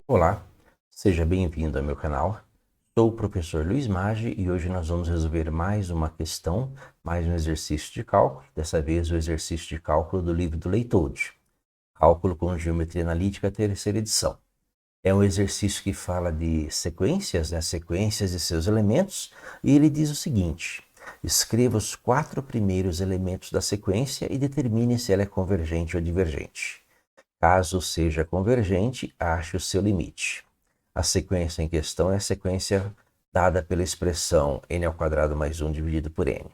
Olá, seja bem-vindo ao meu canal. Sou o professor Luiz Maggi e hoje nós vamos resolver mais uma questão, mais um exercício de cálculo, dessa vez o exercício de cálculo do livro do Leitoldi, Cálculo com Geometria Analítica, terceira edição. É um exercício que fala de sequências, sequências e seus elementos, e ele diz o seguinte: escreva os 4 primeiros elementos da sequência e determine se ela é convergente ou divergente. Caso seja convergente, ache o seu limite. A sequência em questão é a sequência dada pela expressão n² mais 1 dividido por n.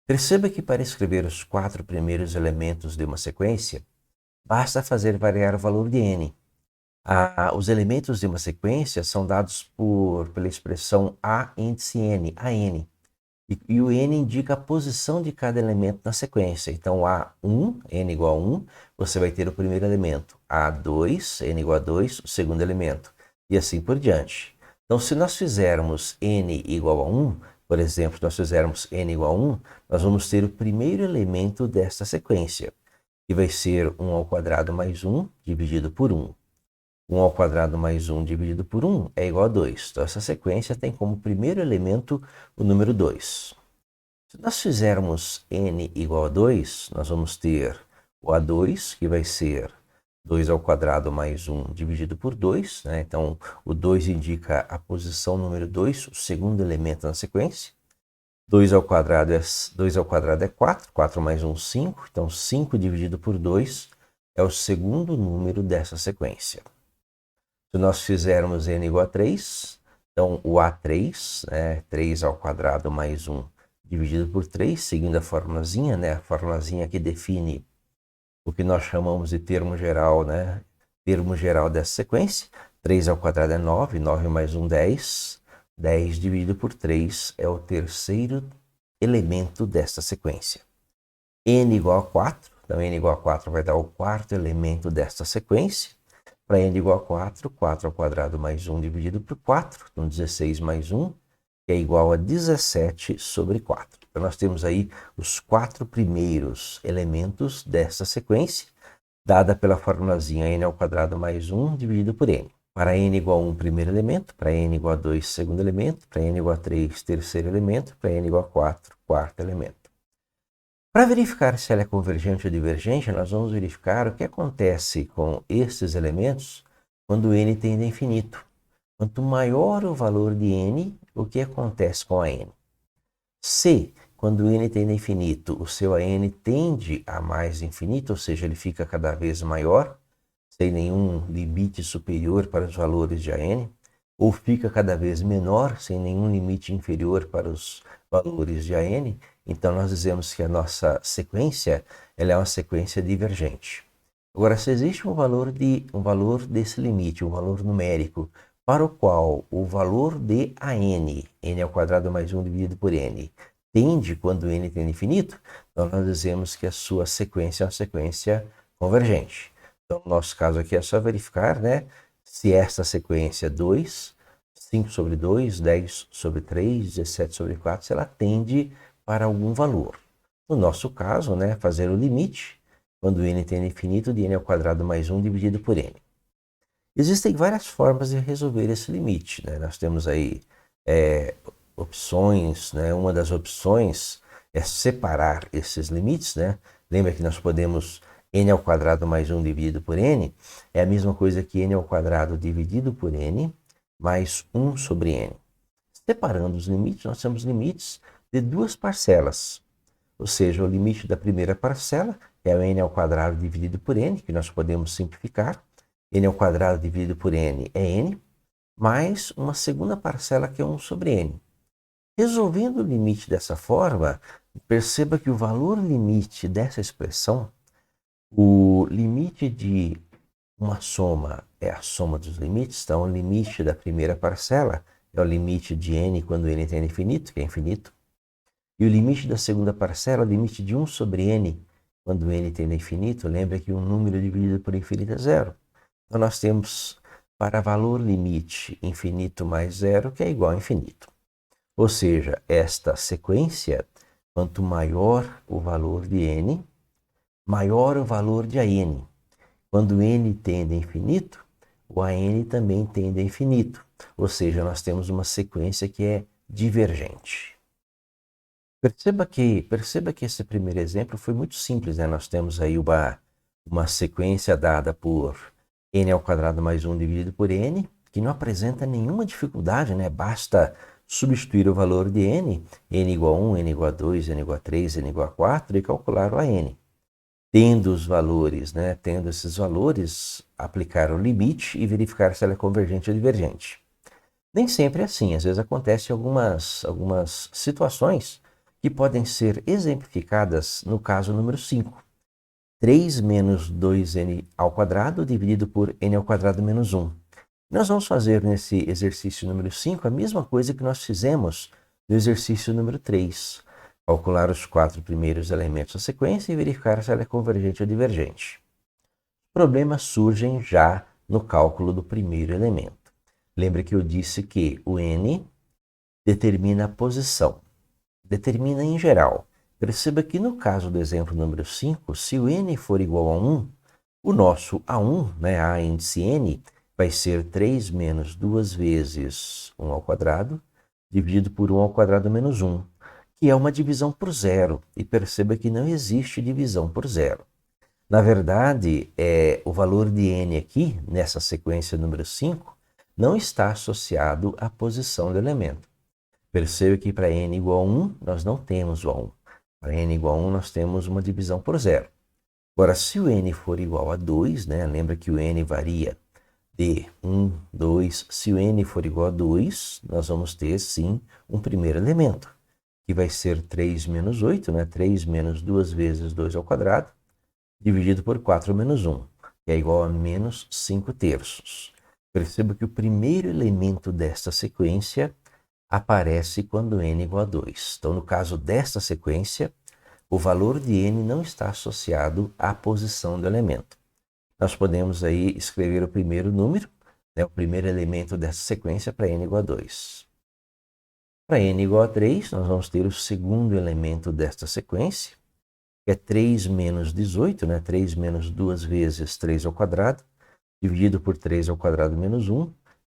Perceba que para escrever os 4 primeiros elementos de uma sequência, basta fazer variar o valor de n. Os elementos de uma sequência são dados pela expressão a índice n, an. E o n indica a posição de cada elemento na sequência. Então, A1, n igual a 1, você vai ter o primeiro elemento. A2, n igual a 2, o segundo elemento. E assim por diante. Então, se nós fizermos n igual a 1, por exemplo, nós fizermos n igual a 1, nós vamos ter o primeiro elemento desta sequência, que vai ser 1² mais 1 dividido por 1. 1² mais 1 dividido por 1 é igual a 2. Então, essa sequência tem como primeiro elemento o número 2. Se nós fizermos n igual a 2, nós vamos ter o A2, que vai ser 2² mais 1 dividido por 2. Então, o 2 indica a posição número 2, o segundo elemento na sequência. 2² é 4, 4 mais 1, 5. Então, 5 dividido por 2 é o segundo número dessa sequência. Se nós fizermos n igual a 3, então o A3, 3² mais 1 dividido por 3, seguindo a formulazinha, a formulazinha que define o que nós chamamos de termo geral, termo geral dessa sequência. 3² é 9, 9 mais 1, 10. 10 dividido por 3 é o terceiro elemento dessa sequência. n igual a 4, então n igual a 4 vai dar o quarto elemento desta sequência. Para n igual a 4, 4² mais 1 dividido por 4, então 16 mais 1, que é igual a 17 sobre 4. Então nós temos aí os 4 primeiros elementos dessa sequência, dada pela formulazinha n² mais 1 dividido por n. Para n igual a 1, primeiro elemento, para n igual a 2, segundo elemento, para n igual a 3, terceiro elemento, para n igual a 4, quarto elemento. Para verificar se ela é convergente ou divergente, nós vamos verificar o que acontece com esses elementos quando n tende a infinito. Quanto maior o valor de n, o que acontece com a n? Se, quando n tende a infinito, o seu an tende a mais infinito, ou seja, ele fica cada vez maior, sem nenhum limite superior para os valores de an, ou fica cada vez menor, sem nenhum limite inferior para os valores de an, então nós dizemos que a nossa sequência ela é uma sequência divergente. Agora, se existe um valor desse limite, um valor numérico, para o qual o valor de an, n² mais 1 dividido por n, tende quando n tende a infinito, então nós dizemos que a sua sequência é uma sequência convergente. Então, no nosso caso aqui é só verificar, se esta sequência é 2, 5 sobre 2, 10 sobre 3, 17 sobre 4, se ela tende para algum valor. No nosso caso, fazer o limite, quando n tende a infinito, de n² mais 1 dividido por n. Existem várias formas de resolver esse limite. Nós temos aí opções, uma das opções é separar esses limites. Lembra que nós podemos n² mais 1 dividido por n é a mesma coisa que n² dividido por n mais 1 sobre n. Separando os limites, nós temos limites de duas parcelas. Ou seja, o limite da primeira parcela é o n² dividido por n, que nós podemos simplificar. n² dividido por n é n, mais uma segunda parcela que é 1 sobre n. Resolvendo o limite dessa forma, perceba que o valor limite dessa expressão, o limite de uma soma é a soma dos limites, então o limite da primeira parcela é o limite de n quando n tende a infinito, que é infinito. E o limite da segunda parcela é o limite de 1 sobre n, quando n tende a infinito. Lembra que um número dividido por infinito é zero. Então nós temos para valor limite infinito mais zero, que é igual a infinito. Ou seja, esta sequência Quanto maior o valor de n, maior o valor de AN. Quando n tende a infinito, o AN também tende a infinito. Ou seja, nós temos uma sequência que é divergente. Perceba que esse primeiro exemplo foi muito simples, né? Nós temos aí uma sequência dada por n ao quadrado mais 1 dividido por n, que não apresenta nenhuma dificuldade, né? Basta substituir o valor de n igual a 1, n igual a 2, n igual a 3, n igual a 4 e calcular o AN. Tendo os valores, né? Tendo esses valores, aplicar o limite e verificar se ela é convergente ou divergente. Nem sempre é assim, às vezes acontecem algumas situações que podem ser exemplificadas no caso número 5. 3 menos 2n ao quadrado dividido por n ao quadrado menos 1. Nós vamos fazer nesse exercício número 5 a mesma coisa que nós fizemos no exercício número 3. Calcular os 4 primeiros elementos da sequência e verificar se ela é convergente ou divergente. Problemas surgem já no cálculo do primeiro elemento. Lembre que eu disse que o n determina a posição. Determina em geral. Perceba que no caso do exemplo número 5, se o n for igual a 1, o nosso A1, né, A índice n, vai ser 3 menos 2 vezes 1 ao quadrado, dividido por 1 ao quadrado menos 1, que é uma divisão por zero. E perceba que não existe divisão por zero. Na verdade, o valor de n aqui, nessa sequência número 5, não está associado à posição do elemento. Perceba que para n igual a 1, nós não temos o A1. Para n igual a 1, nós temos uma divisão por zero. Agora, se o n for igual a 2, né, lembra que o n varia de 1, 2. Se o n for igual a 2, nós vamos ter, sim, um primeiro elemento, que vai ser 3 menos 8, né, 3 menos 2 vezes 2 ao quadrado, dividido por 4 menos 1, que é igual a menos 5 terços. Perceba que o primeiro elemento desta sequência aparece quando n igual a 2. Então, no caso desta sequência, o valor de n não está associado à posição do elemento. Nós podemos aí escrever o primeiro número, né, o primeiro elemento dessa sequência para n igual a 2. Para n igual a 3, nós vamos ter o segundo elemento desta sequência, que é 3 menos 18, né, 3 menos 2 vezes 3 ao quadrado, dividido por 3 ao quadrado menos 1,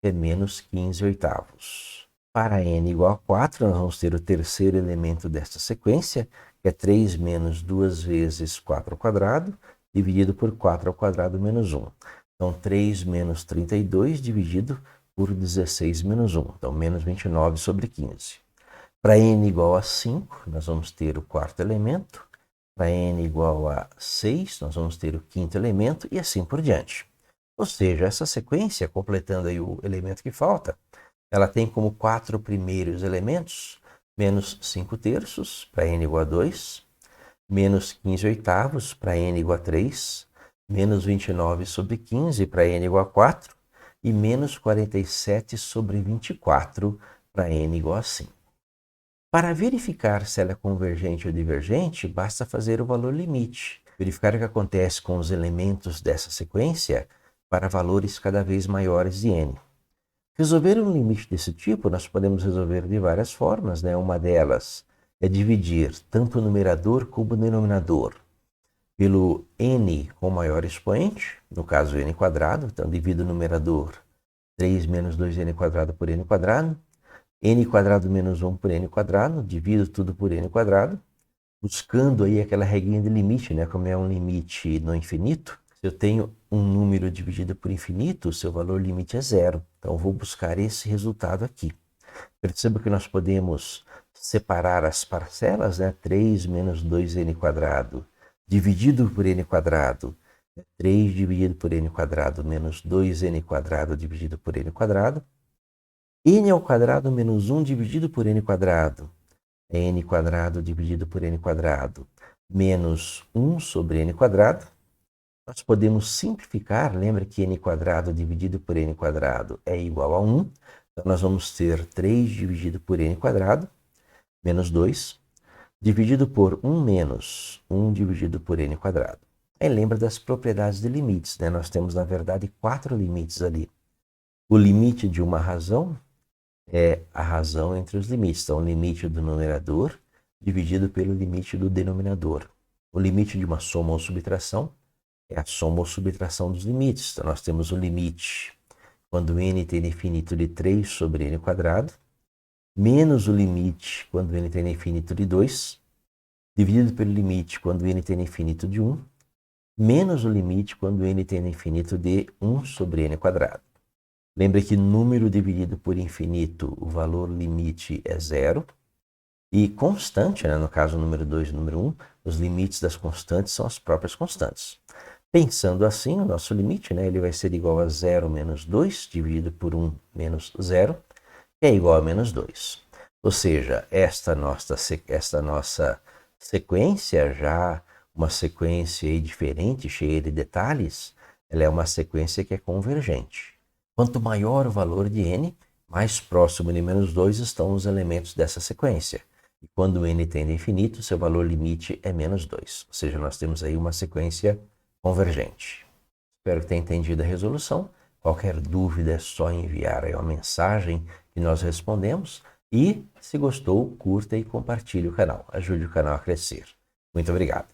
que é menos 15 oitavos. Para n igual a 4, nós vamos ter o terceiro elemento desta sequência, que é 3 menos 2 vezes 4 ao quadrado, dividido por 4 ao quadrado menos 1. Então, 3 menos 32 dividido por 16 menos 1. Então, menos 29 sobre 15. Para n igual a 5, nós vamos ter o quarto elemento. Para n igual a 6, nós vamos ter o quinto elemento e assim por diante. Ou seja, essa sequência, completando aí o elemento que falta, ela tem como 4 primeiros elementos, menos 5 terços, para n igual a 2, menos 15 oitavos, para n igual a 3, menos 29 sobre 15, para n igual a 4, e menos 47 sobre 24, para n igual a 5. Para verificar se ela é convergente ou divergente, basta fazer o valor limite. Verificar o que acontece com os elementos dessa sequência para valores cada vez maiores de n. Resolver um limite desse tipo, nós podemos resolver de várias formas, né? Uma delas é dividir tanto o numerador como o denominador pelo n com maior expoente, no caso n quadrado, então divido o numerador 3 menos 2n quadrado por n quadrado, n quadrado menos 1 por n quadrado, divido tudo por n quadrado, buscando aí aquela regrinha de limite, né? Como é um limite no infinito, se eu tenho um número dividido por infinito, o seu valor limite é zero. Então, eu vou buscar esse resultado aqui. Perceba que nós podemos separar as parcelas, né? 3 menos 2n quadrado dividido por n quadrado, 3 dividido por n quadrado menos 2n quadrado dividido por n quadrado. N ao quadrado menos 1 dividido por n quadrado é n quadrado dividido por n quadrado menos 1 sobre n quadrado. Nós podemos simplificar, lembra que n quadrado dividido por n quadrado é igual a 1. Então, nós vamos ter 3 dividido por n quadrado, menos 2, dividido por 1 menos 1 dividido por n quadrado. Aí lembra das propriedades de limites, né? Nós temos, na verdade, 4 limites ali. O limite de uma razão é a razão entre os limites. Então, o limite do numerador dividido pelo limite do denominador. O limite de uma soma ou subtração é a soma ou subtração dos limites. Então, nós temos o limite quando n tende a infinito de 3 sobre n quadrado, menos o limite quando n tende a infinito de 2, dividido pelo limite quando n tende a infinito de 1, menos o limite quando n tende a infinito de 1 sobre n quadrado. Lembre que número dividido por infinito, o valor limite é zero. E constante, no caso número 2 e número 1, os limites das constantes são as próprias constantes. Pensando assim, o nosso limite ele vai ser igual a 0 menos 2, dividido por 1 menos 0, que é igual a menos 2. Ou seja, esta nossa sequência, já uma sequência diferente, cheia de detalhes, ela é uma sequência que é convergente. Quanto maior o valor de n, mais próximo de menos 2 estão os elementos dessa sequência. E quando n tende a infinito, seu valor limite é menos 2. Ou seja, nós temos aí uma sequência convergente. Espero que tenha entendido a resolução. Qualquer dúvida é só enviar aí uma mensagem que nós respondemos. E, se gostou, curta e compartilhe o canal. Ajude o canal a crescer. Muito obrigado.